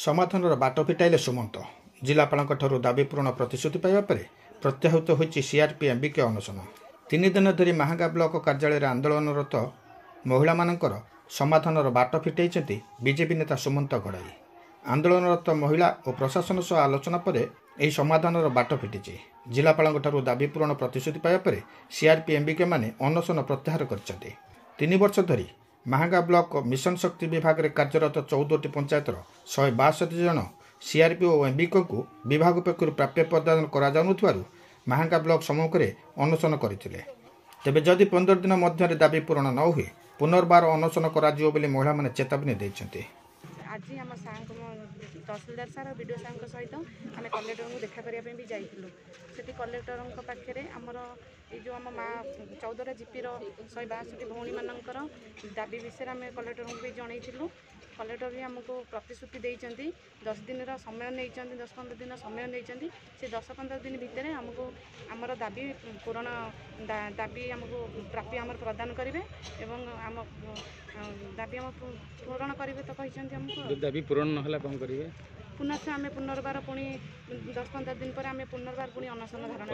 ସମାଧାନର ବାଟ ଫିଟାଇଲେ ସୁମନ୍ତ। ଜିଲ୍ଲାପାଳଙ୍କଠାରୁ ଦାବି ପୂରଣ ପ୍ରତିଶ୍ରୁତି ପାଇବା ପରେ ପ୍ରତ୍ୟାହୃତ ହୋଇଛି ସିଆର୍ପି ଏମ୍ବିକେ ଅନଶନ। 3 ଦିନ ଧରି ମାହାଙ୍ଗା ବ୍ଲକ କାର୍ଯ୍ୟାଳୟରେ ଆନ୍ଦୋଳନରତ ମହିଳାମାନଙ୍କର ସମାଧାନର ବାଟ ଫିଟାଇଛନ୍ତି ବିଜେପି ନେତା ସୁମନ୍ତ ଘଡ଼ାଇ। ଆନ୍ଦୋଳନରତ ମହିଳା ଓ ପ୍ରଶାସନ ସହ ଆଲୋଚନା ପରେ ଏହି ସମାଧାନର ବାଟ ଫିଟିଛି। ଜିଲ୍ଲାପାଳଙ୍କଠାରୁ ଦାବି ପୂରଣ ପ୍ରତିଶ୍ରୁତି ପାଇବା ପରେ ସିଆର୍ପି ଏମ୍ବିକେ ମାନେ ଅନଶନ ପ୍ରତ୍ୟାହାର କରିଛନ୍ତି। 3 ବର୍ଷ ଧରି ମାହାଙ୍ଗା ବ୍ଲକ ମିଶନ ଶକ୍ତି ବିଭାଗରେ କାର୍ଯ୍ୟରତ 14ଟି ପଞ୍ଚାୟତର 162 ଜଣ ସିଆର୍ପି ଓ ଏମ୍ବିକେଙ୍କୁ ବିଭାଗ ପକ୍ଷରୁ ପ୍ରାପ୍ୟ ପ୍ରଦାନ କରାଯାଉନଥିବାରୁ ମାହାଙ୍ଗା ବ୍ଲକ ସମ୍ମୁଖରେ ଅନଶନ କରିଥିଲେ। ତେବେ ଯଦି 15 ଦିନ ମଧ୍ୟରେ ଦାବି ପୂରଣ ନ ହୁଏ ପୁନର୍ବାର ଅନଶନ କରାଯିବ ବୋଲି ମହିଳାମାନେ ଚେତାବନୀ ଦେଇଛନ୍ତି। ଆଜି ଆମ ତହସିଲଦାର ସାର୍ ଆଉ ବିଡ଼ିଓ ସାର୍ଙ୍କ ସହିତ ଆମେ କଲେକ୍ଟରଙ୍କୁ ଦେଖା କରିବା ପାଇଁ ବି ଯାଇଥିଲୁ। ସେଠି କଲେକ୍ଟରଙ୍କ ପାଖରେ ଆମର ଏଇ ଯେଉଁ ଆମ ମା 14ଟା ଜିପିର 162 ଭଉଣୀମାନଙ୍କର ଦାବି ବିଷୟରେ ଆମେ କଲେକ୍ଟରଙ୍କୁ ବି ଜଣାଇଥିଲୁ। କଲେକ୍ଟର ବି ଆମକୁ ପ୍ରତିଶ୍ରୁତି ଦେଇଛନ୍ତି, 10 ଦିନର ସମୟ ନେଇଛନ୍ତି, 10-15 ଦିନ ସମୟ ନେଇଛନ୍ତି। ସେ 10-15 ଦିନ ଭିତରେ ଆମକୁ ଆମର ଦାବି ପୂରଣ ଦାବି ଆମକୁ ପ୍ରାପ୍ୟ ଆମର ପ୍ରଦାନ କରିବେ ଏବଂ ଆମ ଦାବି ଆମ ପୂରଣ କରିବେ ତ କହିଛନ୍ତି ଆମକୁ। ଦାବି ପୂରଣ ନହେଲା କ'ଣ କରିବେ? ପୁନଶ୍ଚ ଆମେ ପୁନର୍ବାର ପୁଣି 10-15 ଦିନ ପରେ ଆମେ ପୁନର୍ବାର ପୁଣି ଅନଶନ ଧାରଣା